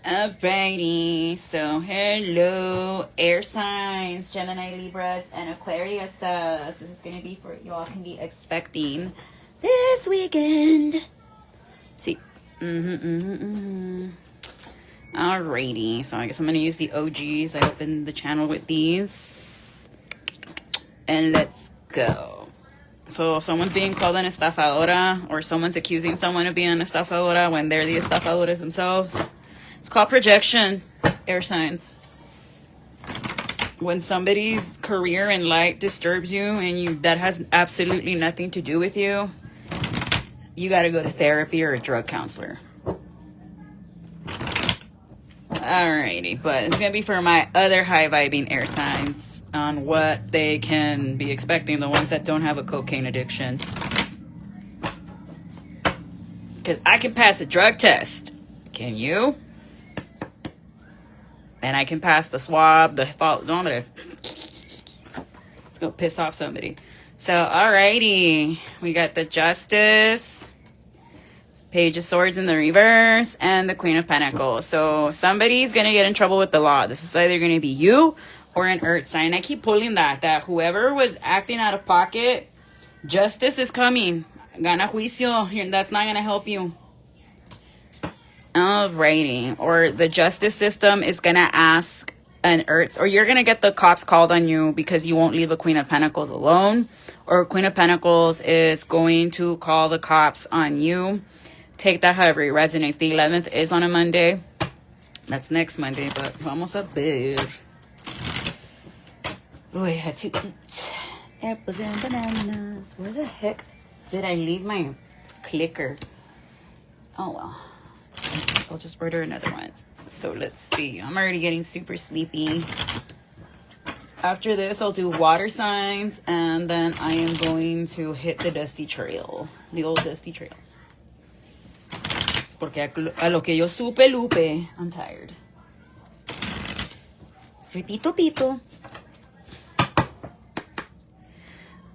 Alrighty, so hello, air signs, Gemini, Libras, and Aquarius. This is going to be for y'all can be expecting this weekend. See, Alrighty, so I guess I'm going to use the OGs. I opened the channel with these. And let's go. So someone's being called an estafadora, or someone's accusing someone of being an estafadora when they're the estafadoras themselves. It's called projection, air signs. When somebody's career in light disturbs you and that has absolutely nothing to do with you, you got to go to therapy or a drug counselor. Alrighty, but it's going to be for my other high-vibing air signs on what they can be expecting, the ones that don't have a cocaine addiction. Because I can pass a drug test. Can you? And I can pass the swab, the thermometer. Let's go piss off somebody. So, alrighty. We got the Justice, Page of Swords in the reverse, and the Queen of Pentacles. So, somebody's going to get in trouble with the law. This is either going to be you or an earth sign. I keep pulling that whoever was acting out of pocket, justice is coming. Gana juicio. That's not going to help you. Alrighty, or the justice system is gonna ask an earth, or you're gonna get the cops called on you because you won't leave a Queen of Pentacles alone, or Queen of Pentacles is going to call the cops on you. Take that however it resonates. The 11th is on a Monday. That's next Monday, but vamos a ver. Oh, I had to eat apples and bananas. Where the heck did I leave my clicker? Oh well. I'll just order another one. So let's see. I'm already getting super sleepy. After this, I'll do water signs, and then I am going to hit the dusty trail. The old dusty trail. Porque a lo que yo supe, Lupe, I'm tired. Repito, pito.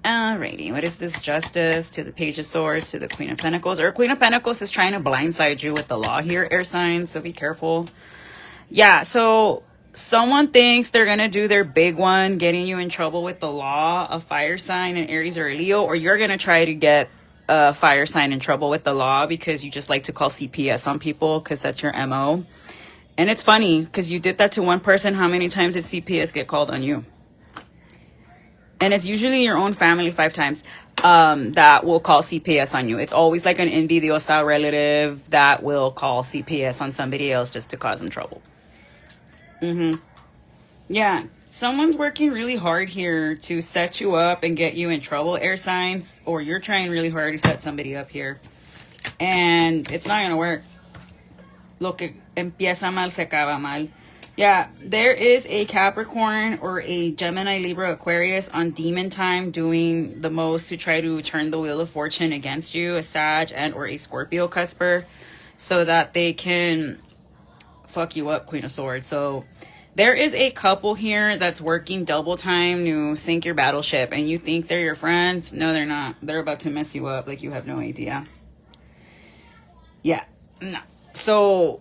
Alrighty, what is this? Justice to the Page of Swords to the Queen of Pentacles. Or Queen of Pentacles is trying to blindside you with the law here, air signs, so be careful. Yeah, so someone thinks they're going to do their big one, getting you in trouble with the law, a fire sign, an Aries or a Leo, or you're going to try to get a fire sign in trouble with the law because you just like to call CPS on people because that's your MO. And it's funny because you did that to one person. How many times did CPS get called on you? And it's usually your own family 5 times that will call CPS on you. It's always like an envidiosa relative that will call CPS on somebody else just to cause them trouble. Yeah, someone's working really hard here to set you up and get you in trouble, air signs. Or you're trying really hard to set somebody up here. And it's not going to work. Lo que empieza mal se acaba mal. Yeah, there is a Capricorn or a Gemini, Libra, Aquarius on demon time doing the most to try to turn the wheel of fortune against you, a Sag and or a Scorpio cusper, so that they can fuck you up, Queen of Swords. So there is a couple here that's working double time to sink your battleship, and you think they're your friends. No, they're not. They're about to mess you up like you have no idea. Yeah, no. So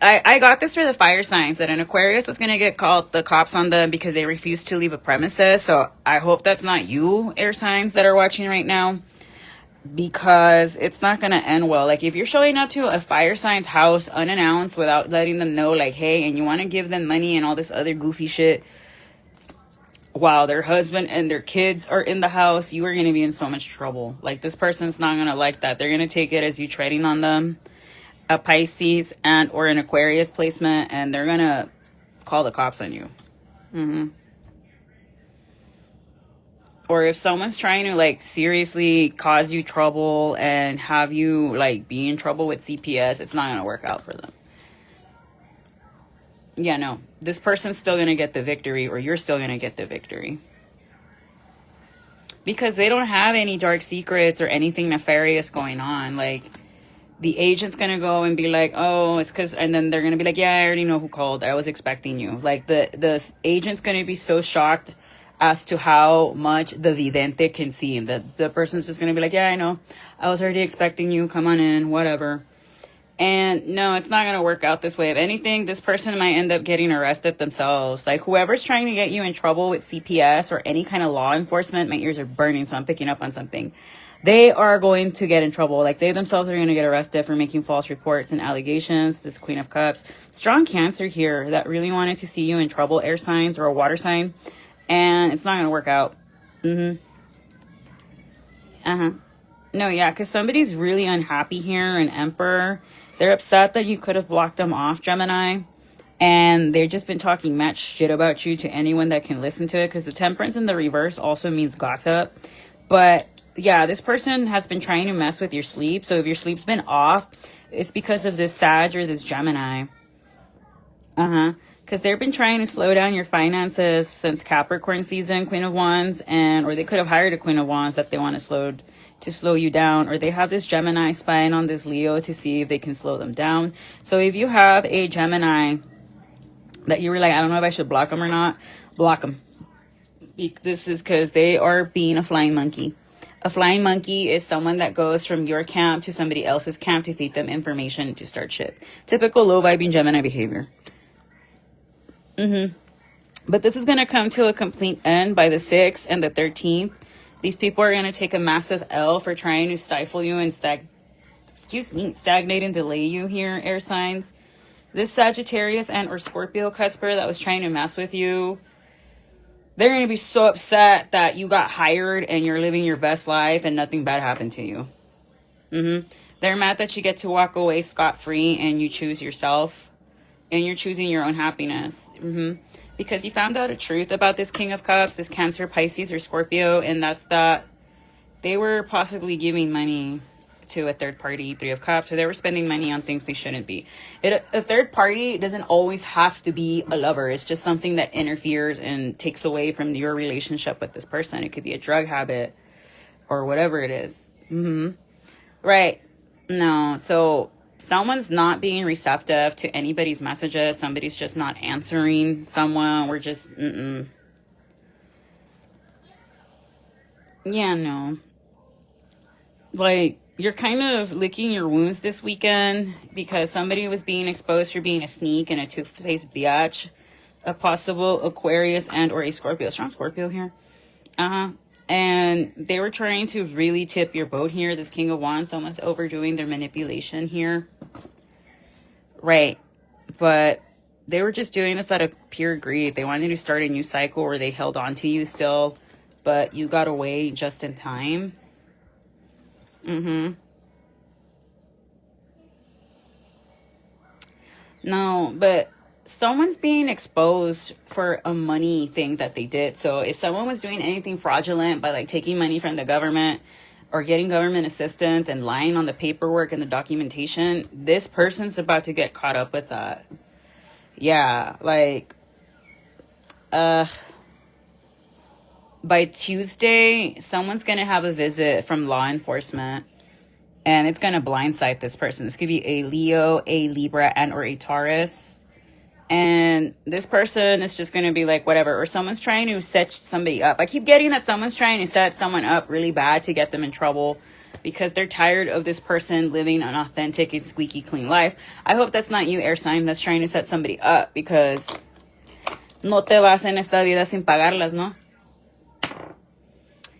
I got this for the fire signs, that an Aquarius was going to get called the cops on them because they refused to leave a premises. So I hope that's not you, air signs that are watching right now, because it's not going to end well. Like if you're showing up to a fire sign's house unannounced without letting them know, like, hey, and you want to give them money and all this other goofy shit while their husband and their kids are in the house, you are going to be in so much trouble. Like this person's not going to like that. They're going to take it as you treading on them. A Pisces and or an Aquarius placement, and they're gonna call the cops on you. Or if someone's trying to like seriously cause you trouble and have you like be in trouble with CPS, it's not gonna work out for them. Yeah, no, this person's still gonna get the victory, or you're still gonna get the victory, because they don't have any dark secrets or anything nefarious going on. Like the agent's gonna go and be like, oh, it's because, and then they're gonna be like, yeah, I already know who called. I was expecting you. Like the agent's gonna be so shocked as to how much the vidente can see, and the person's just gonna be like, yeah, I know. I was already expecting you. Come on in, whatever. And no, it's not going to work out this way. If anything, this person might end up getting arrested themselves. Like whoever's trying to get you in trouble with CPS or any kind of law enforcement, my ears are burning, so I'm picking up on something. They are going to get in trouble. Like they themselves are going to get arrested for making false reports and allegations. This Queen of Cups. Strong Cancer here that really wanted to see you in trouble, air signs or a water sign. And it's not going to work out. No, yeah, because somebody's really unhappy here, an Emperor. They're upset that you could have blocked them off, Gemini. And they've just been talking mad shit about you to anyone that can listen to it. Because the Temperance in the reverse also means gossip. But yeah, this person has been trying to mess with your sleep. So if your sleep's been off, it's because of this Sag or this Gemini. Because they've been trying to slow down your finances since Capricorn season, Queen of Wands. Or they could have hired a Queen of Wands that they want to slow you down. Or they have this Gemini spying on this Leo to see if they can slow them down. So if you have a Gemini that you were like, I don't know if I should block them or not, block them. This is because they are being a flying monkey. A flying monkey is someone that goes from your camp to somebody else's camp to feed them information to start shit. Typical low-vibing Gemini behavior. But this is going to come to a complete end by the 6th and the 13th. These people are going to take a massive L for trying to stifle you and stagnate and delay you here, air signs. This Sagittarius and or Scorpio cusper that was trying to mess with you, they're going to be so upset that you got hired and you're living your best life and nothing bad happened to you. They're mad that you get to walk away scot-free and you choose yourself and you're choosing your own happiness. Because you found out a truth about this King of Cups, this Cancer, Pisces, or Scorpio, and that's that they were possibly giving money to a third party, 3 of Cups, or they were spending money on things they shouldn't be. A third party doesn't always have to be a lover. It's just something that interferes and takes away from your relationship with this person. It could be a drug habit or whatever it is. Right. No. So someone's not being receptive to anybody's messages. Somebody's just not answering someone. We're just, Yeah, no. Like, you're kind of licking your wounds this weekend because somebody was being exposed for being a sneak and a two-faced biatch, a possible Aquarius and or a Scorpio. Strong Scorpio here. And they were trying to really tip your boat here. This King of Wands, someone's overdoing their manipulation here. Right. But they were just doing this out of pure greed. They wanted to start a new cycle where they held on to you still, but you got away just in time. No, but someone's being exposed for a money thing that they did. So if someone was doing anything fraudulent by like taking money from the government or getting government assistance and lying on the paperwork and the documentation, this person's about to get caught up with that. Yeah, like, by Tuesday, someone's going to have a visit from law enforcement and it's going to blindside this person. This could be a Leo, a Libra, and or a Taurus. And this person is just going to be like, whatever. Or someone's trying to set somebody up. I keep getting that someone's trying to set someone up really bad to get them in trouble because they're tired of this person living an authentic and squeaky clean life. I hope that's not you, air sign, that's trying to set somebody up because no te vas en esta vida sin pagarlas, no?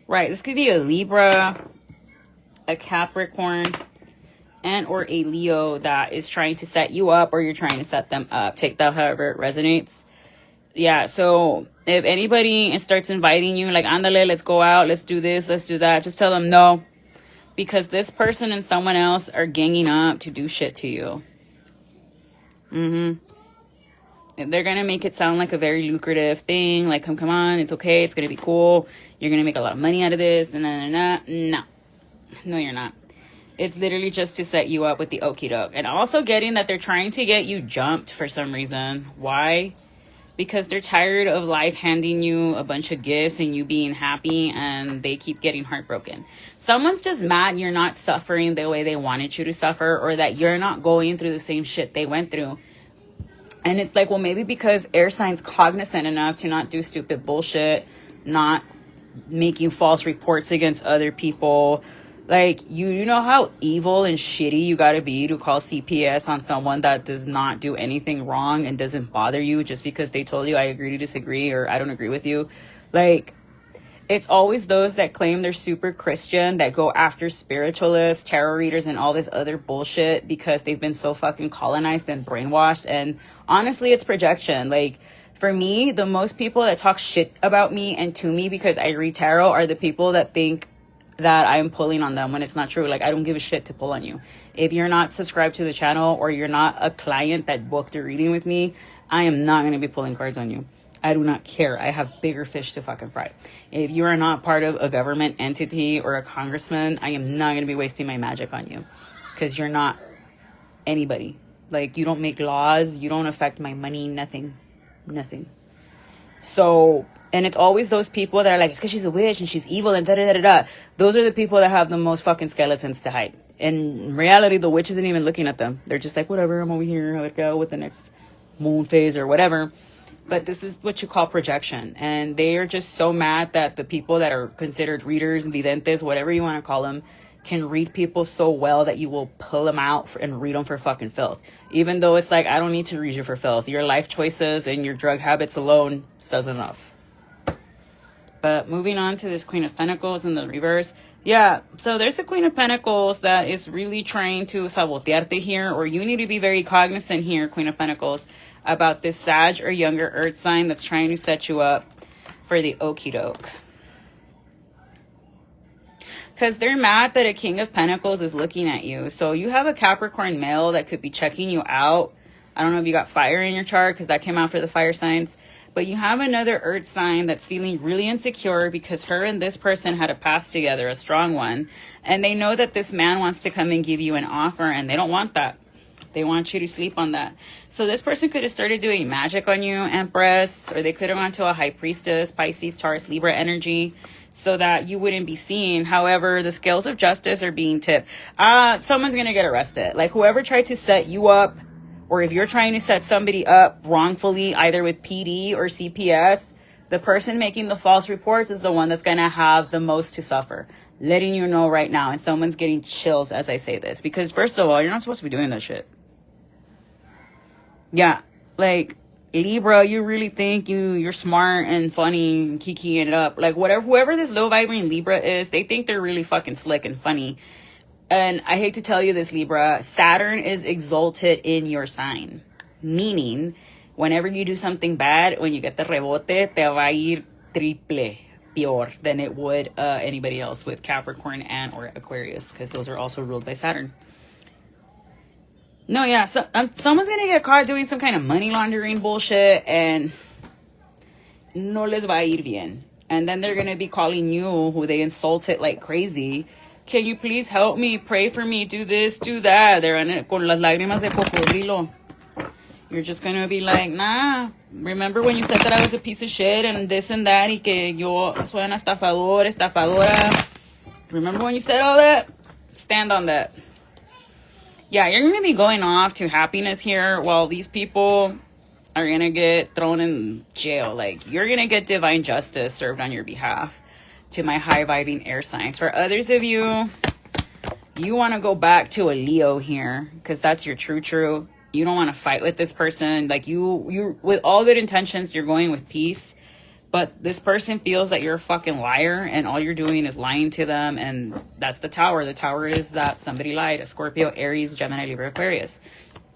Right, this could be a Libra, a Capricorn, and or a Leo that is trying to set you up or you're trying to set them up. Take that however it resonates. Yeah, so if anybody starts inviting you, like, ándale, let's go out, let's do this, let's do that, just tell them no. Because this person and someone else are ganging up to do shit to you. They're going to make it sound like a very lucrative thing. Like, come on, it's okay, it's going to be cool. You're going to make a lot of money out of this. No, you're not. It's literally just to set you up with the okie doke. And also getting that they're trying to get you jumped for some reason. Why? Because they're tired of life handing you a bunch of gifts and you being happy and they keep getting heartbroken. Someone's just mad you're not suffering the way they wanted you to suffer or that you're not going through the same shit they went through. And it's like, well, maybe because air sign's cognizant enough to not do stupid bullshit, not making false reports against other people, Like, you know how evil and shitty you gotta be to call CPS on someone that does not do anything wrong and doesn't bother you just because they told you I agree to disagree or I don't agree with you. Like, it's always those that claim they're super Christian that go after spiritualists, tarot readers, and all this other bullshit because they've been so fucking colonized and brainwashed. And honestly, it's projection. Like, for me, the most people that talk shit about me and to me because I read tarot are the people that think that I'm pulling on them when it's not true. Like, I don't give a shit to pull on you. If you're not subscribed to the channel or you're not a client that booked a reading with me, I am not going to be pulling cards on you. I do not care. I have bigger fish to fucking fry. If you are not part of a government entity or a congressman, I am not going to be wasting my magic on you because you're not anybody. Like, you don't make laws. You don't affect my money. Nothing. So, and it's always those people that are like, it's because she's a witch and she's evil and da-da-da-da-da. Those are the people that have the most fucking skeletons to hide. In reality, the witch isn't even looking at them. They're just like, whatever, I'm over here. I'll go with the next moon phase or whatever. But this is what you call projection. And they are just so mad that the people that are considered readers, videntes, whatever you want to call them, can read people so well that you will pull them out and read them for fucking filth. Even though it's like, I don't need to read you for filth. Your life choices and your drug habits alone says enough. But moving on to this Queen of Pentacles in the reverse. Yeah, so there's a Queen of Pentacles that is really trying to sabotearte here, or you need to be very cognizant here, Queen of Pentacles, about this Sag or younger earth sign that's trying to set you up for the okie doke. Because they're mad that a King of Pentacles is looking at you. So you have a Capricorn male that could be checking you out. I don't know if you got fire in your chart because that came out for the fire signs. But you have another earth sign that's feeling really insecure because her and this person had a past together, a strong one. And they know that this man wants to come and give you an offer and they don't want that. They want you to sleep on that. So this person could have started doing magic on you, Empress, or they could have gone to a High Priestess, Pisces, Taurus, Libra energy so that you wouldn't be seen. However, the scales of justice are being tipped. Someone's going to get arrested. Like whoever tried to set you up, or if you're trying to set somebody up wrongfully, either with PD or CPS, the person making the false reports is the one that's going to have the most to suffer. Letting you know right now. And someone's getting chills as I say this. Because first of all, you're not supposed to be doing that shit. Yeah, like Libra, you really think you're smart and funny and kikiing it up. Like whoever this low vibrating Libra is, they think they're really fucking slick and funny. And I hate to tell you this, Libra, Saturn is exalted in your sign. Meaning, whenever you do something bad, when you get the rebote, te va a ir triple peor than it would anybody else with Capricorn and or Aquarius, because those are also ruled by Saturn. No, yeah, so someone's going to get caught doing some kind of money laundering bullshit and no les va a ir bien. And then they're going to be calling you, who they insulted like crazy. Can you please help me? Pray for me. Do this, do that. They're in it con las lágrimas de cocodrilo. You're just going to be like, nah. Remember when you said that I was a piece of shit and this and that y que yo soy una estafadora. Remember when you said all that? Stand on that. Yeah, you're going to be going off to happiness here while these people are going to get thrown in jail. Like, you're going to get divine justice served on your behalf to my high-vibing air signs. For others of you, you want to go back to a Leo here because that's your true. You don't want to fight with this person. Like, you with all good intentions, you're going with peace. But this person feels that you're a fucking liar and all you're doing is lying to them. And that's the Tower. The Tower is that somebody lied. A Scorpio, Aries, Gemini, Libra, Aquarius.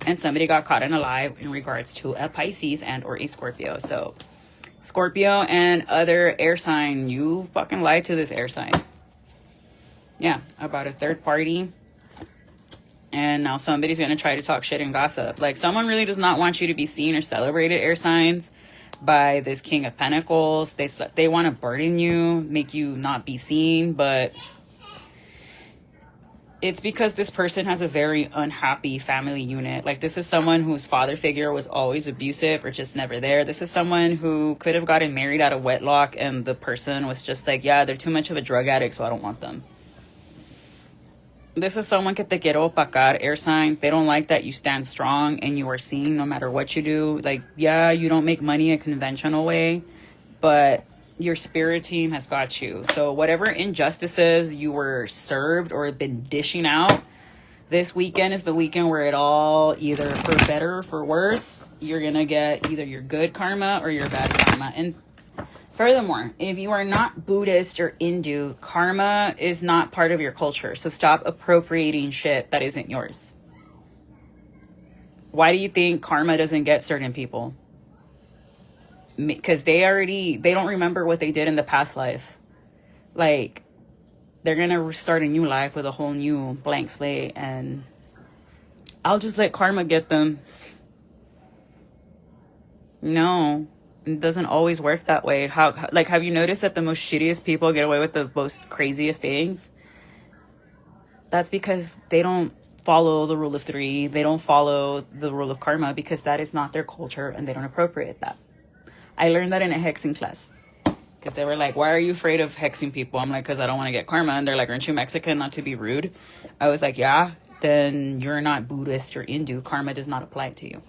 And somebody got caught in a lie in regards to a Pisces and or a Scorpio. So Scorpio and other air sign, you fucking lied to this air sign. Yeah, about a third party. And now somebody's going to try to talk shit and gossip. Like, someone really does not want you to be seen or celebrated, air signs, by this King of Pentacles. They want to burden you, make you not be seen, but it's because this person has a very unhappy family unit. Like, this is someone whose father figure was always abusive or just never there. This is someone who could have gotten married out of wedlock and the person was just like, yeah, they're too much of a drug addict, so I don't want them. This is someone que te quiero opacar, air signs. They don't like that you stand strong and you are seen no matter what you do. Like, yeah, you don't make money a conventional way, but your spirit team has got you. So whatever injustices you were served or been dishing out, this weekend is the weekend where it all, either for better or for worse, you're gonna get either your good karma or your bad karma. And furthermore, if you are not Buddhist or Hindu, karma is not part of your culture. So stop appropriating shit that isn't yours. Why do you think karma doesn't get certain people? Because they don't remember what they did in the past life. Like, they're gonna start a new life with a whole new blank slate, and I'll just let karma get them. No, it doesn't always work that way. Have you noticed that the most shittiest people get away with the most craziest things? That's because they don't follow the rule of three. They don't follow the rule of karma because that is not their culture, and they don't appropriate that. I learned that in a hexing class. Because they were like, why are you afraid of hexing people? I'm like, because I don't want to get karma. And they're like, aren't you Mexican? Not to be rude. I was like, yeah, then you're not Buddhist or Hindu. Karma does not apply to you.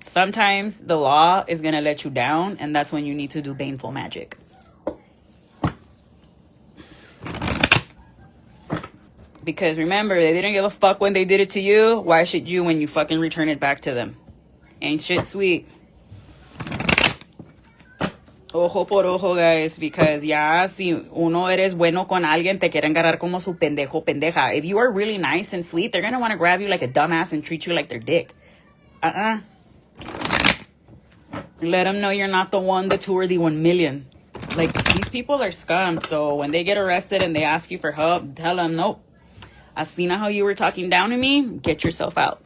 Sometimes the law is going to let you down. And that's when you need to do baneful magic. Because remember, they didn't give a fuck when they did it to you. Why should you when you fucking return it back to them? Ain't shit sweet. Ojo por ojo, guys, because ya si uno eres bueno con alguien, te quieren agarrar como su pendejo, pendeja. If you are really nice and sweet, they're gonna want to grab you like a dumbass and treat you like their dick. Let them know you're not the one, the two, or the 1 million. Like, these people are scum, so when they get arrested and they ask you for help, tell them, nope. I seen how you were talking down to me. Get yourself out.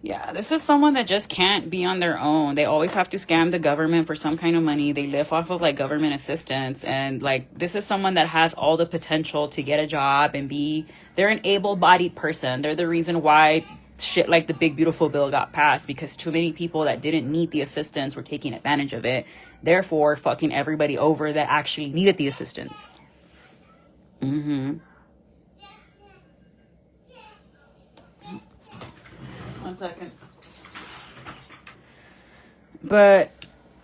Yeah, this is someone that just can't be on their own. They always have to scam the government for some kind of money. They live off of like government assistance. And like, this is someone that has all the potential to get a job and they're an able-bodied person. They're the reason why shit like the Big Beautiful Bill got passed, because too many people that didn't need the assistance were taking advantage of it. Therefore, fucking everybody over that actually needed the assistance. One second. But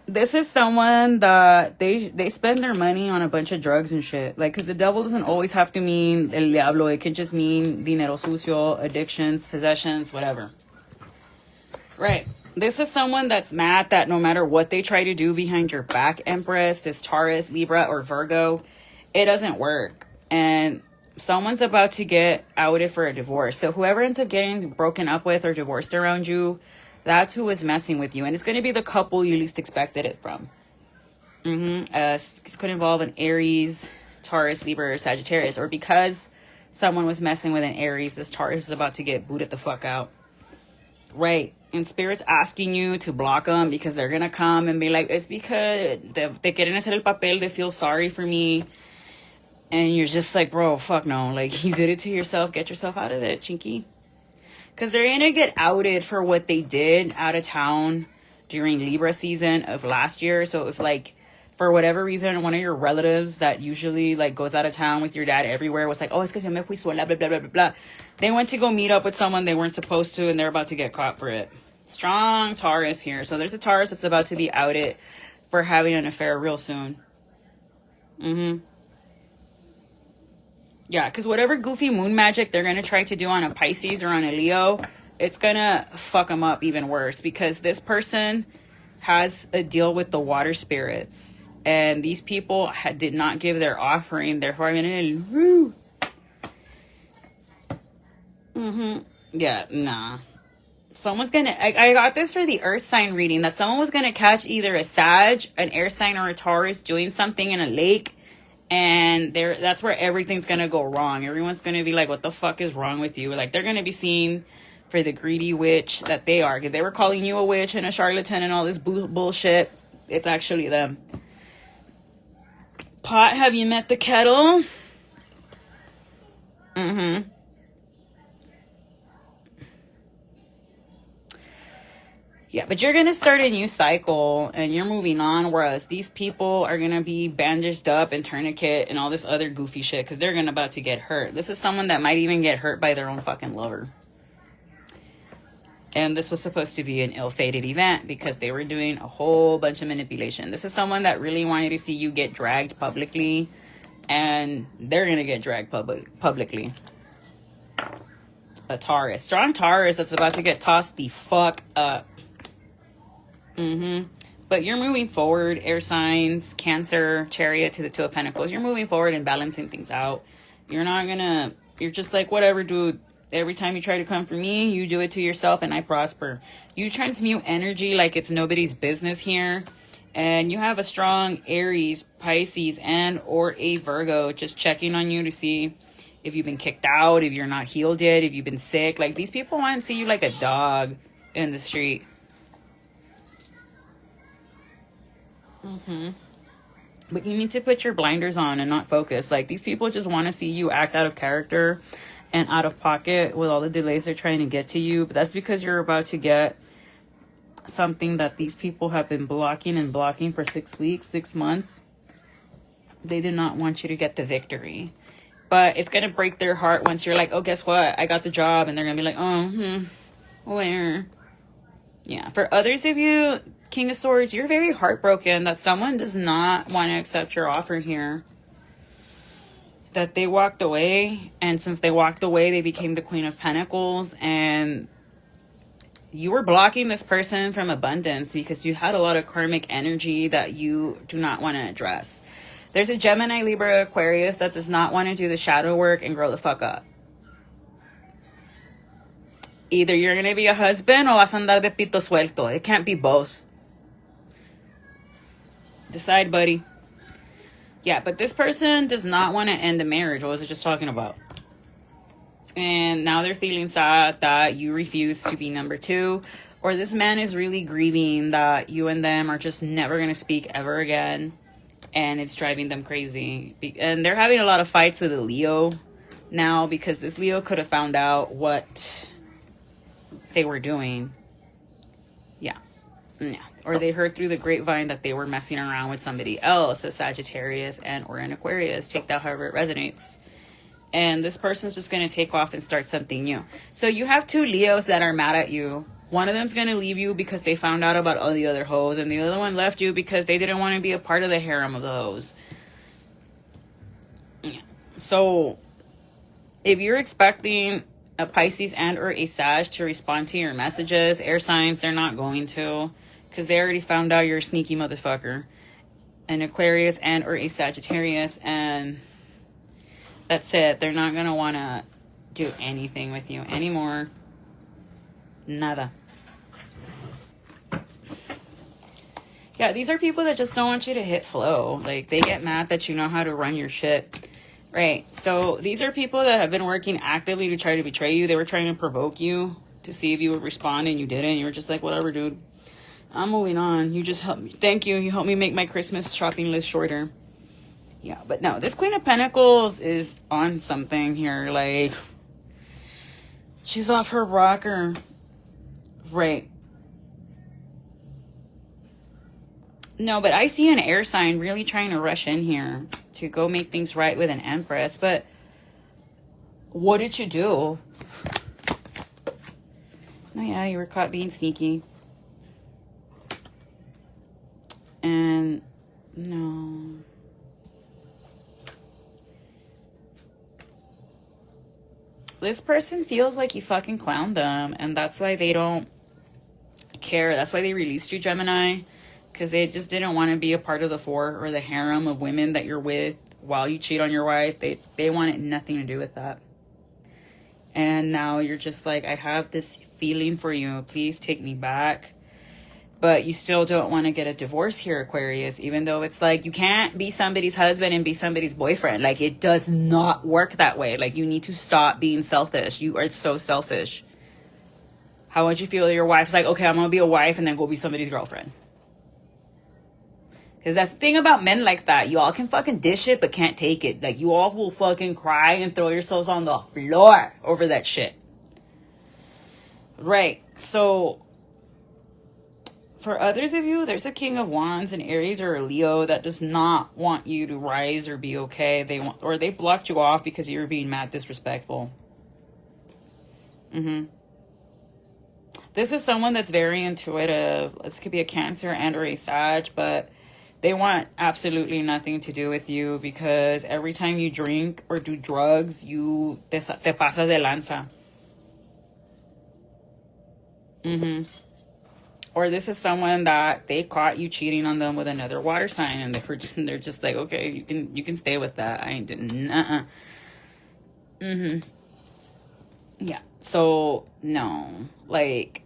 this is someone that they spend their money on a bunch of drugs and shit. Like, because the devil doesn't always have to mean el diablo. It can just mean dinero sucio, addictions, possessions, whatever. Right. This is someone that's mad that no matter what they try to do behind your back, Empress, this Taurus, Libra, or Virgo, it doesn't work. And someone's about to get outed for a divorce. So whoever ends up getting broken up with or divorced around you, that's who is messing with you. And it's going to be the couple you least expected it from. This could involve an Aries, Taurus, Libra, or Sagittarius. Or because someone was messing with an Aries, this Taurus is about to get booted the fuck out. Right. And Spirit's asking you to block them because they're going to come and be like, it's because te quieren hacer el papel, they feel sorry for me. And you're just like, bro, fuck no. Like, you did it to yourself. Get yourself out of it, chinky. Because they're going to get outed for what they did out of town during Libra season of last year. So if, like, for whatever reason, one of your relatives that usually, like, goes out of town with your dad everywhere was like, oh, es que se me fui sola, blah, blah, blah, blah, blah. They went to go meet up with someone they weren't supposed to, and they're about to get caught for it. Strong Taurus here. So there's a Taurus that's about to be outed for having an affair real soon. Yeah, because whatever goofy moon magic they're going to try to do on a Pisces or on a Leo, it's going to fuck them up even worse, because this person has a deal with the water spirits. And these people did not give their offering. Therefore, yeah, nah. Someone's going to... I got this for the earth sign reading, that someone was going to catch either a Sag, an air sign, or a Taurus doing something in a lake. And that's where everything's going to go wrong. Everyone's going to be like, what the fuck is wrong with you? Like, they're going to be seen for the greedy witch that they are. If they were calling you a witch and a charlatan and all this bullshit, it's actually them. Pot, have you met the kettle? Yeah, but you're going to start a new cycle and you're moving on, whereas these people are going to be bandaged up and tourniquet and all this other goofy shit because they're about to get hurt. This is someone that might even get hurt by their own fucking lover. And this was supposed to be an ill-fated event because they were doing a whole bunch of manipulation. This is someone that really wanted to see you get dragged publicly, and they're going to get dragged publicly. A Taurus. Strong Taurus that's about to get tossed the fuck up. But you're moving forward, air signs, Cancer, Chariot to the Two of Pentacles. You're moving forward and balancing things out. You're not going to... You're just like, whatever, dude. Every time you try to come for me, you do it to yourself and I prosper. You transmute energy like it's nobody's business here. And you have a strong Aries, Pisces, and or a Virgo just checking on you to see if you've been kicked out, if you're not healed yet, if you've been sick. Like, these people want to see you like a dog in the street. But you need to put your blinders on and not focus. Like, these people just want to see you act out of character and out of pocket with all the delays they're trying to get to you. But that's because you're about to get something that these people have been blocking for 6 weeks, 6 months. They do not want you to get the victory. But it's going to break their heart once you're like, oh, guess what? I got the job. And they're going to be like, oh, where? Yeah. For others of you, King of Swords, you're very heartbroken that someone does not want to accept your offer here. That they walked away, and since they walked away, they became the Queen of Pentacles, and you were blocking this person from abundance because you had a lot of karmic energy that you do not want to address. There's a Gemini, Libra, Aquarius that does not want to do the shadow work and grow the fuck up. Either you're going to be a husband or vas a andar de pito suelto. It can't be both. Decide, buddy. Yeah, but this person does not want to end a marriage. What was I just talking about? And now they're feeling sad that you refuse to be number two. Or this man is really grieving that you and them are just never going to speak ever again. And it's driving them crazy. And they're having a lot of fights with a Leo now because this Leo could have found out what they were doing. Yeah. Or they heard through the grapevine that they were messing around with somebody else, a Sagittarius and or an Aquarius. Take that however it resonates. And this person's just going to take off and start something new. So you have two Leos that are mad at you. One of them's going to leave you because they found out about all the other hoes. And the other one left you because they didn't want to be a part of the harem of the hoes. Yeah. So if you're expecting a Pisces and or a Sag to respond to your messages, air signs, they're not going to. Because they already found out you're a sneaky motherfucker. An Aquarius and or a Sagittarius. And that's it. They're not going to want to do anything with you anymore. Nada. Yeah, these are people that just don't want you to hit flow. Like, they get mad that you know how to run your shit. Right. So these are people that have been working actively to try to betray you. They were trying to provoke you to see if you would respond, and you didn't. You were just like, whatever, dude. I'm moving on. You just helped me. Thank you. You helped me make my Christmas shopping list shorter. Yeah, but no, this Queen of Pentacles is on something here. Like, she's off her rocker. Right. No, but I see an air sign really trying to rush in here to go make things right with an Empress. But what did you do? Oh, yeah, you were caught being sneaky. And no. This person feels like you fucking clowned them, and that's why they don't care. That's why they released you, Gemini, because they just didn't want to be a part of the four or the harem of women that you're with while you cheat on your wife. They wanted nothing to do with that. And now you're just like, I have this feeling for you. Please take me back. But you still don't want to get a divorce here, Aquarius, even though it's like you can't be somebody's husband and be somebody's boyfriend. Like, it does not work that way. Like, you need to stop being selfish. You are so selfish. How would you feel your wife's like, okay, I'm going to be a wife and then go be somebody's girlfriend? Because that's the thing about men like that. You all can fucking dish it but can't take it. Like, you all will fucking cry and throw yourselves on the floor over that shit. Right. So for others of you, there's a King of Wands, an Aries or a Leo that does not want you to rise or be okay. They blocked you off because you were being mad disrespectful. This This is someone that's very intuitive. This could be a Cancer and or a Sag, but they want absolutely nothing to do with you because every time you drink or do drugs, you te pasas de lanza. Or this is someone that they caught you cheating on them with another water sign, and they're just like, okay, you can stay with that. I ain't doing Yeah. So no, like,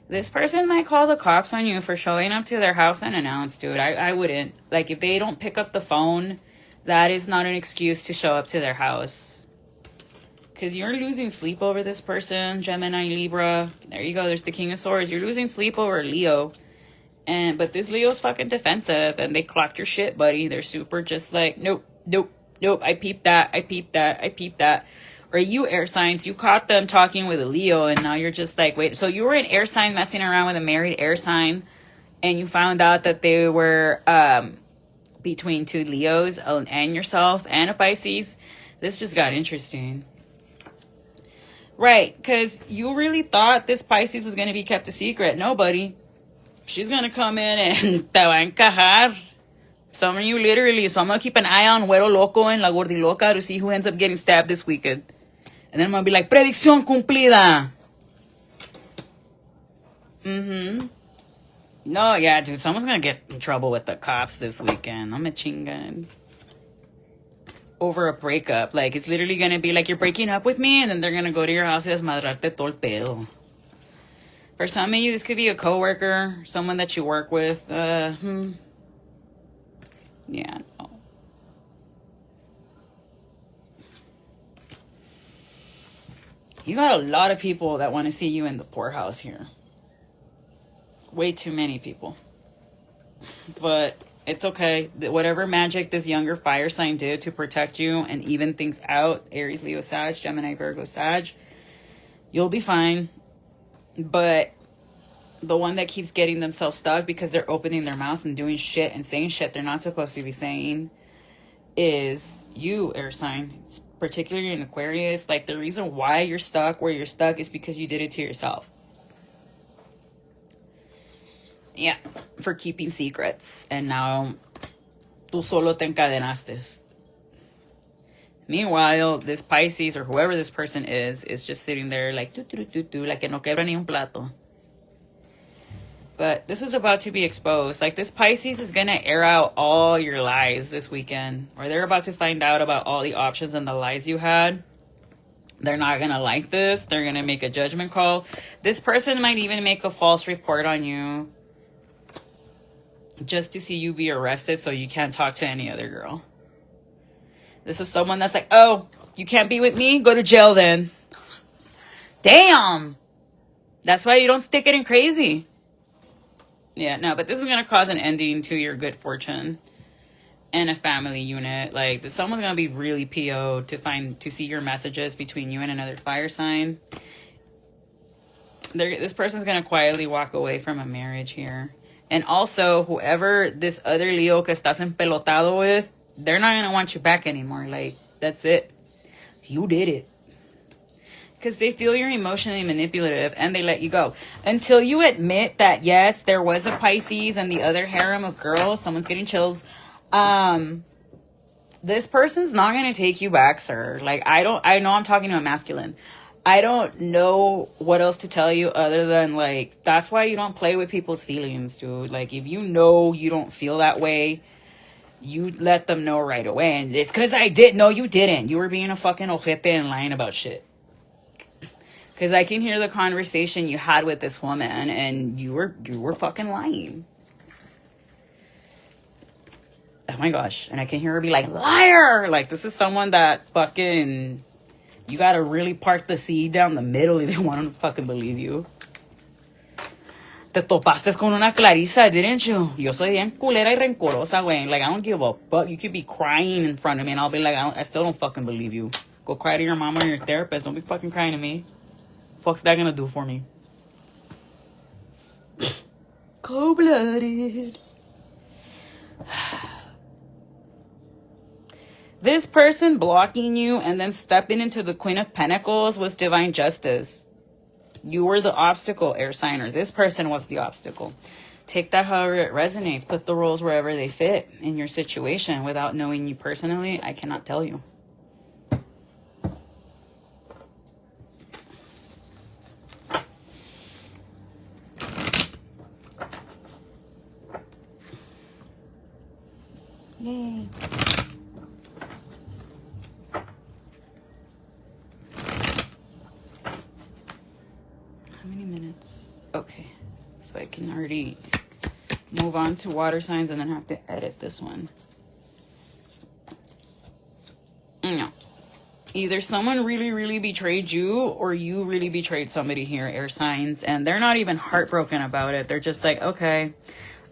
this person might call the cops on you for showing up to their house unannounced, dude. I wouldn't. Like, if they don't pick up the phone, that is not an excuse to show up to their house. Because you're losing sleep over this person, Gemini, Libra. There you go. There's the King of Swords. You're losing sleep over Leo. But this Leo's fucking defensive, and they clocked your shit, buddy. They're super just like, nope. I peeped that. Or you air signs, you caught them talking with a Leo, and now you're just like, wait. So you were an air sign messing around with a married air sign, and you found out that they were between two Leos and yourself and a Pisces. This just got interesting. Right, because you really thought this Pisces was going to be kept a secret. No, buddy. She's going to come in and te va a encajar. Some of you literally. So I'm going to keep an eye on Güero Loco and La Gordiloca to see who ends up getting stabbed this weekend. And then I'm going to be like, predicción cumplida. No, yeah, dude. Someone's going to get in trouble with the cops this weekend. I'm a chingan. Over a breakup. Like, it's literally gonna be like, you're breaking up with me, and then they're gonna go to your house y desmadrarte todo el pedo. For some of you, this could be a coworker, someone that you work with. Yeah, no. You got a lot of people that want to see you in the poorhouse here. Way too many people. But it's okay. Whatever magic this younger fire sign did to protect you and even things out, Aries, Leo, Sag, Gemini, Virgo, Sag, you'll be fine. But the one that keeps getting themselves stuck because they're opening their mouth and doing shit and saying shit they're not supposed to be saying is you, air sign. Particularly in Aquarius. Like, the reason why you're stuck where you're stuck is because you did it to yourself. Yeah, for keeping secrets. And now, tú solo te encadenaste. Meanwhile, this Pisces or whoever this person is just sitting there like, like que no quebra ni un plato. But this is about to be exposed. Like, this Pisces is going to air out all your lies this weekend. Or they're about to find out about all the options and the lies you had. They're not going to like this. They're going to make a judgment call. This person might even make a false report on you. Just to see you be arrested so you can't talk to any other girl. This is someone that's like, oh, you can't be with me? Go to jail then. Damn. That's why you don't stick it in crazy. Yeah, no, but this is going to cause an ending to your good fortune and a family unit. Like, someone's going to be really PO'd to see your messages between you and another fire sign. This person's going to quietly walk away from a marriage here. And also, whoever this other Leo que estás empelotado with, they're not going to want you back anymore. Like, that's it. You did it. Because they feel you're emotionally manipulative and they let you go. Until you admit that, yes, there was a Pisces and the other harem of girls. Someone's getting chills. This person's not going to take you back, sir. Like, I know I'm talking to a masculine. I don't know what else to tell you other than, like, that's why you don't play with people's feelings, dude. Like, if you know you don't feel that way, you let them know right away. And it's because I did. No, you didn't. You were being a fucking ojete and lying about shit. Because I can hear the conversation you had with this woman, and you were fucking lying. Oh my gosh. And I can hear her be like, liar! Like, this is someone that fucking... You gotta really park the seed down the middle if you want them to fucking believe you. Te topaste con una Clarisa, didn't you? Yo soy bien culera y rencorosa, güey. Like, I don't give a fuck. You could be crying in front of me and I'll be like, I still don't fucking believe you. Go cry to your mama or your therapist. Don't be fucking crying to me. Fuck's that gonna do for me? Cold-blooded. This person blocking you and then stepping into the Queen of Pentacles was divine justice. You were the obstacle, air sign, or this person was the obstacle. Take that however it resonates. Put the roles wherever they fit in your situation. Without knowing you personally, I cannot tell you. Yay. How many minutes? Okay. So I can already move on to water signs and then have to edit this one. No. Either someone really, really betrayed you or you really betrayed somebody here, air signs. And they're not even heartbroken about it. They're just like, okay,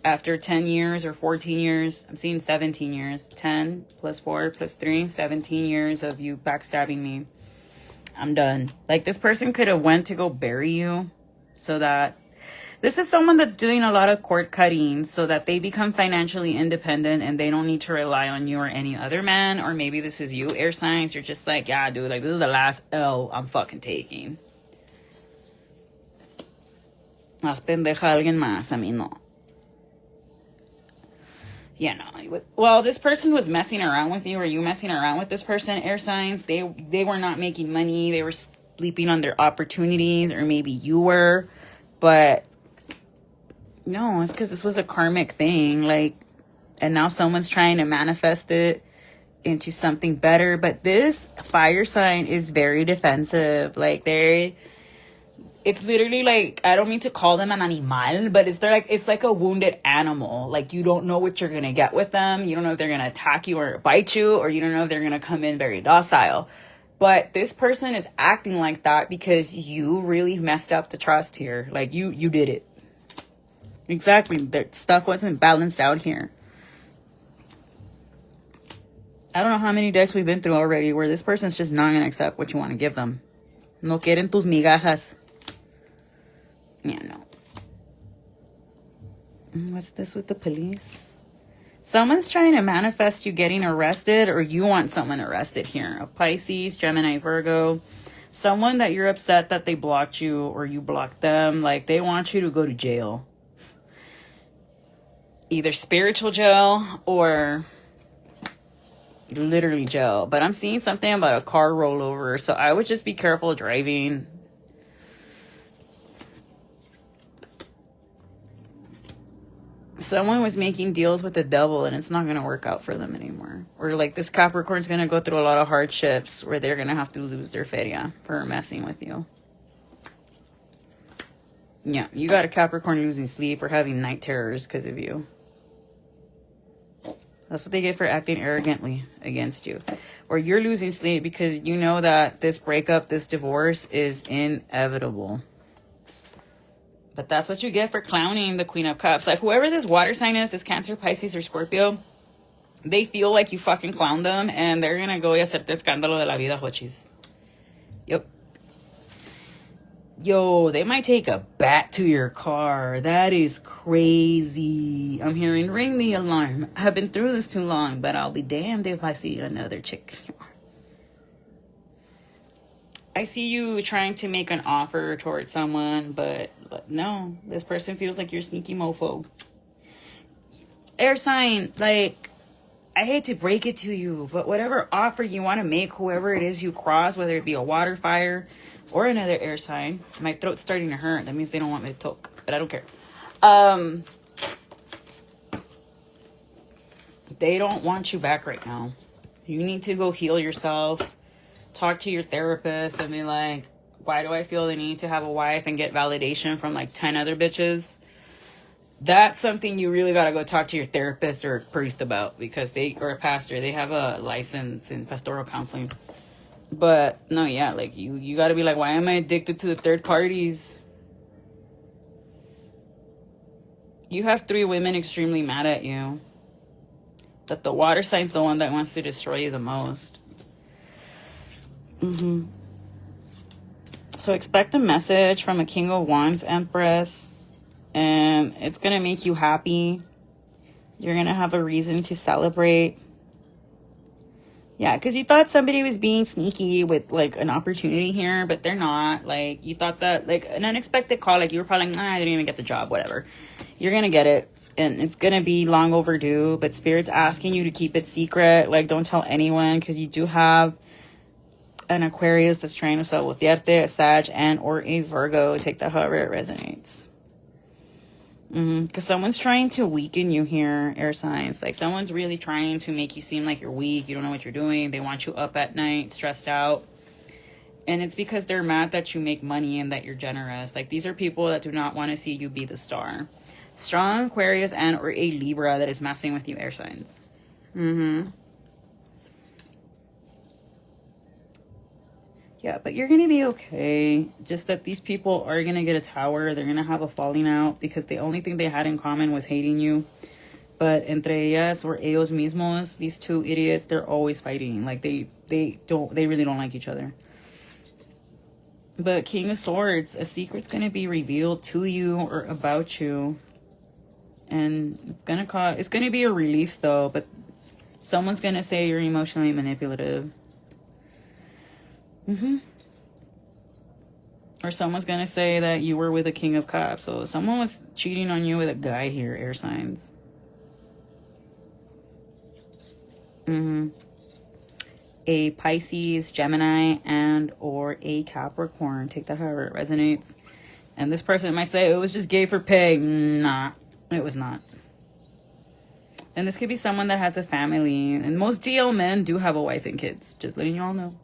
after 10 years or 14 years, I'm seeing 17 years, 10 plus 4 plus 3, 17 years of you backstabbing me. I'm done. Like, this person could have went to go bury you so that this is someone that's doing a lot of cord cutting so that they become financially independent and they don't need to rely on you or any other man. Or maybe this is you, air signs. You're just like, yeah, dude, like, this is the last L I'm fucking taking. Más pendeja alguien más, a mí no. Yeah, no. Well, this person was messing around with you, or you messing around with this person, air signs. They were not making money. They were sleeping on their opportunities, or maybe you were. But no, it's because this was a karmic thing. Like, and now someone's trying to manifest it into something better. But this fire sign is very defensive. Like, it's literally like, I don't mean to call them an animal, but it's like a wounded animal. Like, you don't know what you're going to get with them. You don't know if they're going to attack you or bite you, or you don't know if they're going to come in very docile. But this person is acting like that because you really messed up the trust here. Like, you did it. Exactly. The stuff wasn't balanced out here. I don't know how many decks we've been through already where this person's just not going to accept what you want to give them. No quieren tus migajas. Yeah, no. What's this with the police? Someone's trying to manifest you getting arrested, or you want someone arrested here. A Pisces, Gemini, Virgo. Someone that you're upset that they blocked you or you blocked them. Like, they want you to go to jail. Either spiritual jail or literally jail. But I'm seeing something about a car rollover. So I would just be careful driving. Someone was making deals with the devil and it's not going to work out for them anymore. Or like, this Capricorn's going to go through a lot of hardships where they're going to have to lose their feria for messing with you. Yeah, you got a Capricorn losing sleep or having night terrors because of you. That's what they get for acting arrogantly against you. Or you're losing sleep because you know that this breakup, this divorce is inevitable. But that's what you get for clowning the Queen of Cups. Like, whoever this water sign is, this Cancer, Pisces, or Scorpio, they feel like you fucking clowned them, and they're gonna go y hacerte escándalo de la vida, hochis. Yep. Yo, they might take a bat to your car. That is crazy. I'm hearing ring the alarm. I've been through this too long, but I'll be damned if I see another chick. I see you trying to make an offer towards someone, but no, this person feels like you're sneaky mofo. Air sign, like, I hate to break it to you, but whatever offer you want to make, whoever it is you cross, whether it be a water, fire, or another air sign. My throat's starting to hurt. That means they don't want me to talk, but I don't care. They don't want you back right now. You need to go heal yourself. Talk to your therapist and be like, why do I feel the need to have a wife and get validation from like 10 other bitches? That's something you really got to go talk to your therapist or priest about, because or a pastor, they have a license in pastoral counseling. But no, yeah, like you got to be like, why am I addicted to the third parties? You have 3 women extremely mad at you. But the water sign's the one that wants to destroy you the most. So expect a message from a King of Wands Empress, and it's going to make you happy. You're going to have a reason to celebrate. Yeah, because you thought somebody was being sneaky with, like, an opportunity here, but they're not. Like, you thought that, like, an unexpected call, like, you were probably like, I didn't even get the job, whatever. You're gonna get it, and it's gonna be long overdue, but Spirit's asking you to keep it secret. Like, don't tell anyone, because you do have an Aquarius that's trying to sell with Yerte, a Sag, and or a Virgo. Take that however it resonates. Because someone's trying to weaken you here, air signs. Like, someone's really trying to make you seem like you're weak. You don't know what you're doing. They want you up at night, stressed out. And it's because they're mad that you make money and that you're generous. Like, these are people that do not want to see you be the star. Strong Aquarius and or a Libra that is messing with you, air signs. Yeah, but you're going to be okay. Just that these people are going to get a tower. They're going to have a falling out because the only thing they had in common was hating you. But entre ellas or ellos mismos, these two idiots, they're always fighting. Like, they really don't like each other. But King of Swords, a secret's going to be revealed to you or about you. And it's going to be a relief, though. But someone's going to say you're emotionally manipulative. Or someone's gonna say that you were with a King of Cups. So someone was cheating on you with a guy here, air signs. A Pisces, Gemini, and or a Capricorn. Take that however it resonates. And this person might say it was just gay for pay. Nah, it was not. And this could be someone that has a family. And most DL men do have a wife and kids. Just letting you all know.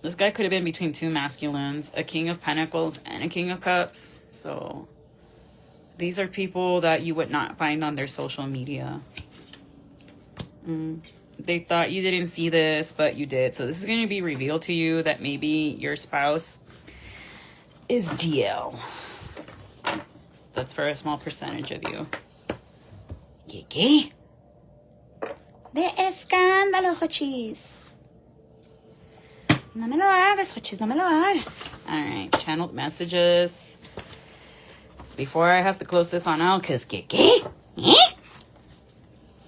This guy could have been between two masculines, a King of Pentacles and a King of Cups. So these are people that you would not find on their social media. They thought you didn't see this, but you did. So this is going to be revealed to you that maybe your spouse is DL. That's for a small percentage of you. ¿Qué? De escándalo, Hochis. No me lo hagas, Hochis, no me lo hagas. Alright, channeled messages. Before I have to close this on out, because ¿qué?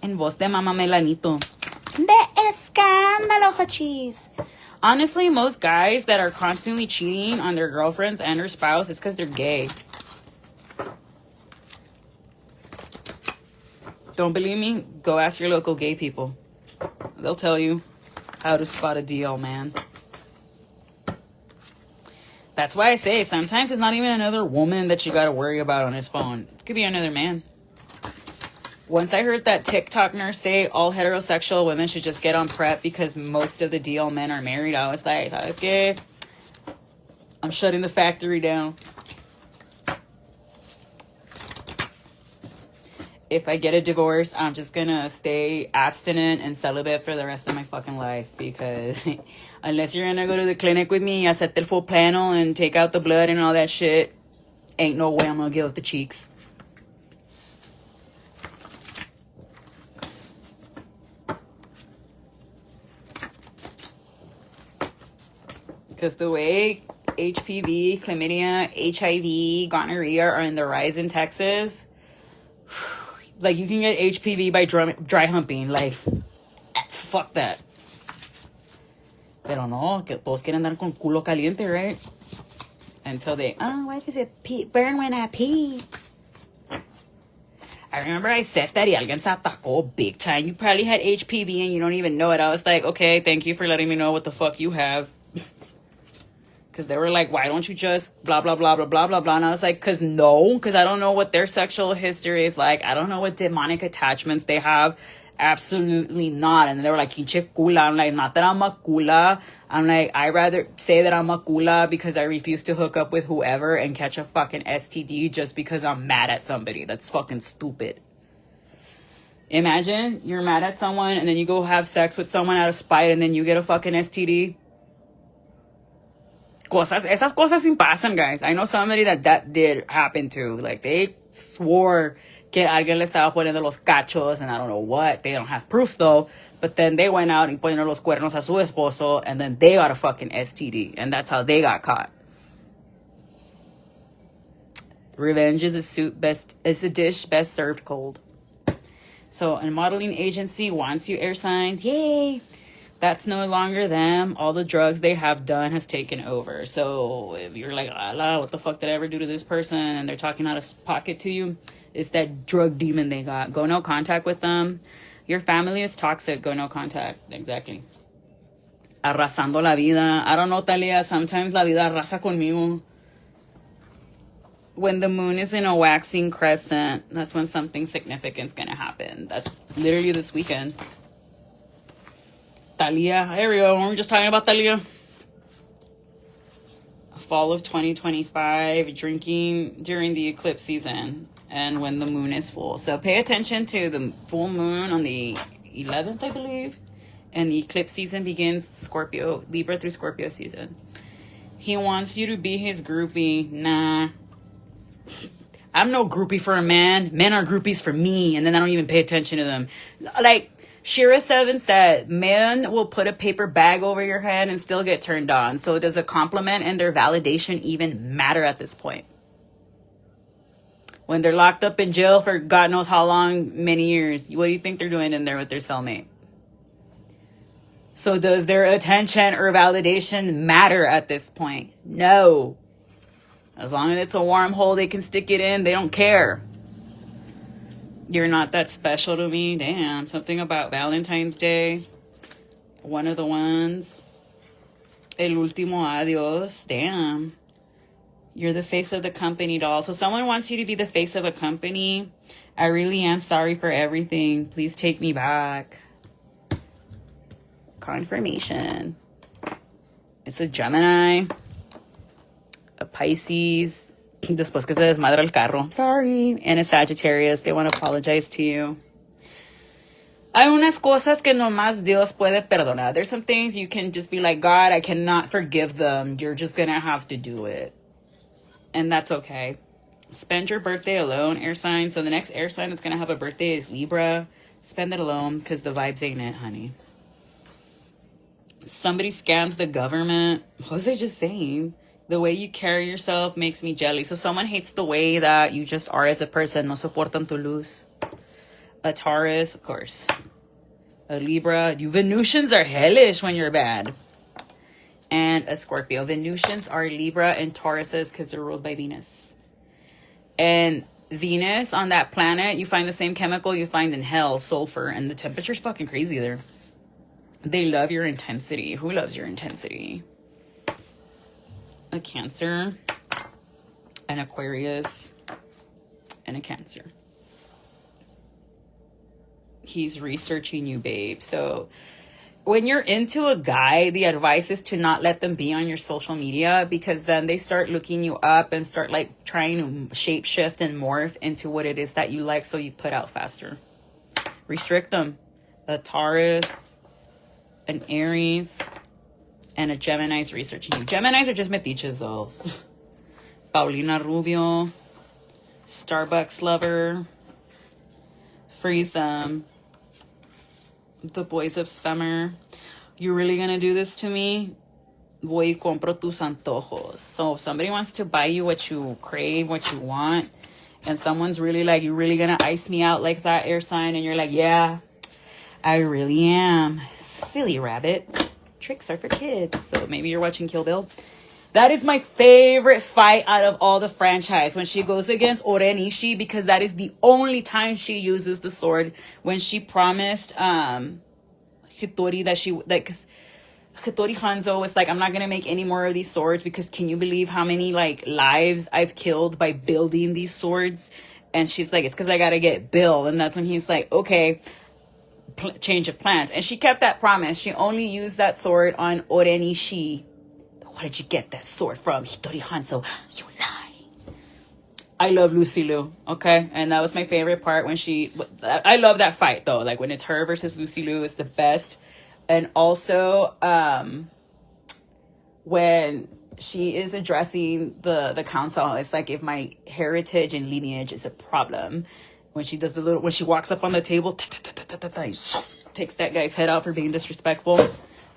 En voz de Mama Melanito. De escándalo, Hochis. Honestly, most guys that are constantly cheating on their girlfriends and their spouse is because they're gay. Don't believe me? Go ask your local gay people. They'll tell you how to spot a DL man. That's why I say sometimes it's not even another woman that you got to worry about on his phone. It could be another man. Once I heard that TikTok nurse say all heterosexual women should just get on PrEP because most of the DL men are married, I was like, ¿sabes qué? I'm shutting the factory down. If I get a divorce, I'm just gonna stay abstinent and celibate for the rest of my fucking life, because unless you're gonna go to the clinic with me, hacerte el full plano and take out the blood and all that shit, ain't no way I'm gonna get with the cheeks. Because the way HPV, chlamydia, HIV, gonorrhea are in the rise in Texas, like, you can get HPV by dry humping. Like, fuck that. Pero no, que todos quieren andar con culo caliente, right? Until they, why does it burn when I pee? I remember I said that y alguien se atacó big time. You probably had HPV and you don't even know it. I was like, okay, thank you for letting me know what the fuck you have. Because they were like, why don't you just blah, blah, blah, blah, blah, blah, blah. And I was like, because I don't know what their sexual history is like. I don't know what demonic attachments they have. Absolutely not. And they were like, Kinche kula. I'm like, not that I'm a kula. I'm like, I'd rather say that I'm a kula because I refuse to hook up with whoever and catch a fucking STD just because I'm mad at somebody. That's fucking stupid. Imagine you're mad at someone and then you go have sex with someone out of spite and then you get a fucking STD. Esas cosas sin pasan, guys. I know somebody that did happen to. Like, they swore que alguien le estaba poniendo los cachos and I don't know what. They don't have proof, though. But then they went out and ponieron los cuernos a su esposo and then they got a fucking STD. And that's how they got caught. Revenge is a dish best served cold. So a modeling agency wants you, air signs. Yay! That's no longer them. All the drugs they have done has taken over. So if you're like, Allah, what the fuck did I ever do to this person? And they're talking out of pocket to you, it's that drug demon they got. Go no contact with them. Your family is toxic. Go no contact. Exactly. Arrasando la vida. I don't know, Talia. Sometimes la vida arrasa conmigo. When the moon is in a waxing crescent, that's when something significant's gonna happen. That's literally this weekend. Talia, here we go. We're just talking about Talia. Fall of 2025, drinking during the eclipse season and when the moon is full. So pay attention to the full moon on the 11th, I believe. And the eclipse season begins Scorpio, Libra through Scorpio season. He wants you to be his groupie. Nah. I'm no groupie for a man. Men are groupies for me, and then I don't even pay attention to them. Like Shira 7 said, men will put a paper bag over your head and still get turned on. So does a compliment and their validation even matter at this point? When they're locked up in jail for God knows how long, many years, what do you think they're doing in there with their cellmate? So does their attention or validation matter at this point? No. As long as it's a wormhole they can stick it in, they don't care. You're not that special to me. Damn, something about Valentine's Day. One of the ones. El último adiós. Damn. You're the face of the company, doll. So someone wants you to be the face of a company. I really am sorry for everything. Please take me back. Confirmation. It's a Gemini. A Pisces. Después que se desmadra el carro. Sorry. And a Sagittarius. They want to apologize to you. Hay unas cosas que nomás Dios puede perdonar. There's some things you can just be like, God, I cannot forgive them. You're just going to have to do it. And that's okay. Spend your birthday alone, air sign. So the next air sign that's going to have a birthday is Libra. Spend it alone because the vibes ain't it, honey. Somebody scams the government. What was I just saying? The way you carry yourself makes me jelly. So someone hates the way that you just are as a person. No soportan tu luz. A Taurus, of course. A Libra. You Venusians are hellish when you're bad. And a Scorpio. Venusians are Libra and Tauruses because they're ruled by Venus. And Venus, on that planet, you find the same chemical you find in hell, sulfur. And the temperature's fucking crazy there. They love your intensity. Who loves your intensity? A Cancer, an Aquarius, and a Cancer. He's researching you, babe. So when you're into a guy, the advice is to not let them be on your social media because then they start looking you up and start like trying to shape shift and morph into what it is that you like so you put out faster. Restrict them. A Taurus, an Aries, and a Gemini's researching you. Geminis are just metiches, though. Paulina Rubio. Starbucks lover. Freeze them. The boys of summer. You're really gonna do this to me? Voy y compro tus antojos. So if somebody wants to buy you what you crave, what you want, and someone's really like, you really gonna ice me out like that, air sign, and you're like, yeah, I really am. Silly rabbit. Tricks are for kids. So maybe you're watching Kill Bill. That is my favorite fight out of all the franchise, when she goes against Oren Ishii, because that is the only time she uses the sword. When she promised Hitori that she, like, cause Hitori Hanzo was like, I'm not gonna make any more of these swords because can you believe how many like lives I've killed by building these swords? And she's like, it's because I gotta get Bill. And that's when he's like, okay, change of plans. And she kept that promise. She only used that sword on Oren Ishii. Where did you get that sword from, Hitori Hanzo? You lie. I love Lucy Liu, okay? And that was my favorite part when she... I love that fight, though. Like, when it's her versus Lucy Liu, it's the best. And also, when she is addressing the council, it's like, if my heritage and lineage is a problem... When she does when she walks up on the table, takes that guy's head out for being disrespectful.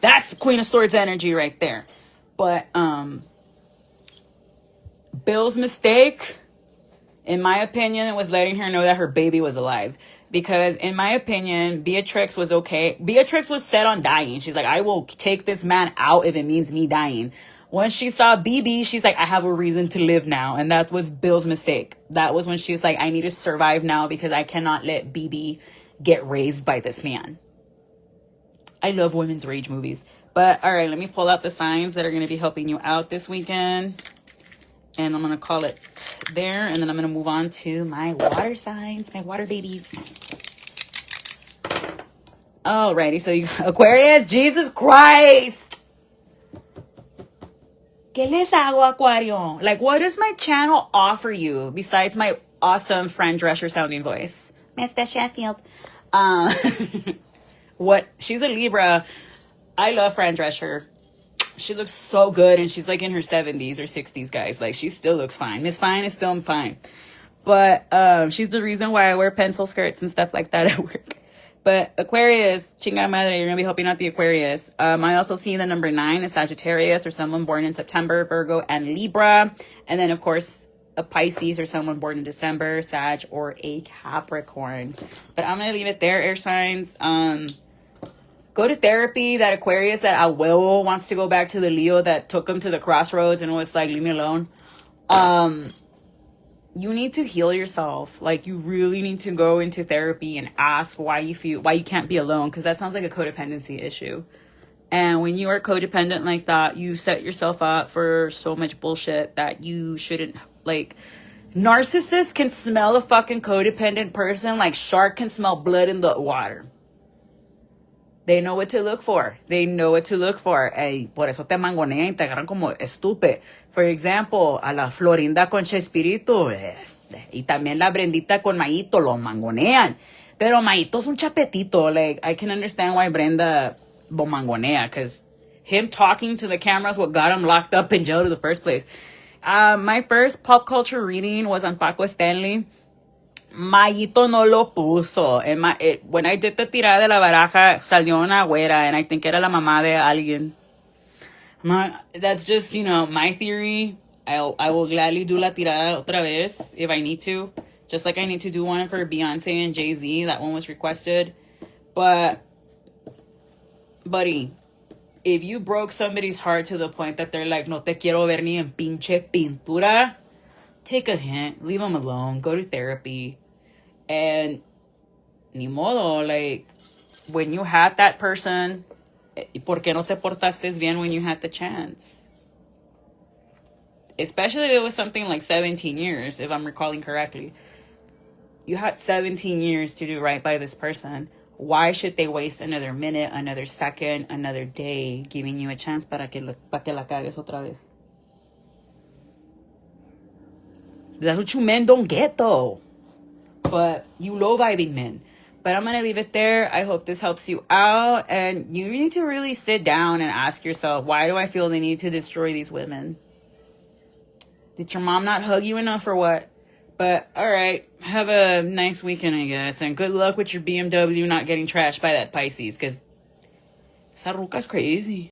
That's the Queen of Swords energy right there. But Bill's mistake, In my opinion, it was letting her know that her baby was alive. Because in my opinion, Beatrix was okay. Beatrix was set on dying. She's like, I will take this man out if it means me dying. Once she saw BB, she's like, I have a reason to live now. And that was Bill's mistake. That was when she was like, I need to survive now because I cannot let BB get raised by this man. I love women's rage movies. But all right, let me pull out the signs that are going to be helping you out this weekend. And I'm going to call it there. And then I'm going to move on to my water signs, my water babies. Alrighty, so you, Aquarius, Jesus Christ. ¿Qué les hago, Aquario? Like, what does my channel offer you besides my awesome Fran Drescher sounding voice? Mr. Sheffield. What? She's a Libra. I love Fran Drescher. She looks so good, and she's like in her 70s or 60s, guys. Like, she still looks fine. Miss Fine is still fine. But she's the reason why I wear pencil skirts and stuff like that at work. But Aquarius, chinga madre, you're going to be helping out the Aquarius. I also see the number 9 is Sagittarius or someone born in September, Virgo, and Libra. And then, of course, a Pisces or someone born in December, Sag, or a Capricorn. But I'm going to leave it there, air signs. Go to therapy. That Aquarius, that Abuelo wants to go back to the Leo that took him to the crossroads and was like, leave me alone. You need to heal yourself. Like, you really need to go into therapy and ask why you can't be alone. Because that sounds like a codependency issue. And when you are codependent like that, you set yourself up for so much bullshit that you shouldn't, like, narcissists can smell a fucking codependent person like shark can smell blood in the water. They know what to look for. They know what to look for. Ey, por eso te mangonean y te agarran como estúpido. For example, a la Florinda con Chespirito. Y también la Brendita con Mayito lo mangonean. Pero Mayito es un chapetito. Like, I can understand why Brenda lo mangonea. Because him talking to the camera is what got him locked up in jail in the first place. My first pop culture reading was on Paco Stanley. Mayito no lo puso. When I did the tirada de la baraja, salió una güera, and I think era la mamá de alguien. That's just, my theory. I will gladly do la tirada otra vez if I need to. Just like I need to do one for Beyonce and Jay-Z. That one was requested. But, buddy, if you broke somebody's heart to the point that they're like, no te quiero ver ni en pinche pintura, take a hint. Leave them alone. Go to therapy. And ni modo, like, when you had that person, ¿por qué no te portaste bien when you had the chance? Especially if it was something like 17 years, if I'm recalling correctly. You had 17 years to do right by this person. Why should they waste another minute, another second, another day giving you a chance para que la cagues otra vez? That's what you men don't get, though. But you low-vibing men. But I'm going to leave it there. I hope this helps you out. And you need to really sit down and ask yourself, why do I feel the need to destroy these women? Did your mom not hug you enough or what? But, all right. Have a nice weekend, I guess. And good luck with your BMW not getting trashed by that Pisces. Because esa ruca's crazy.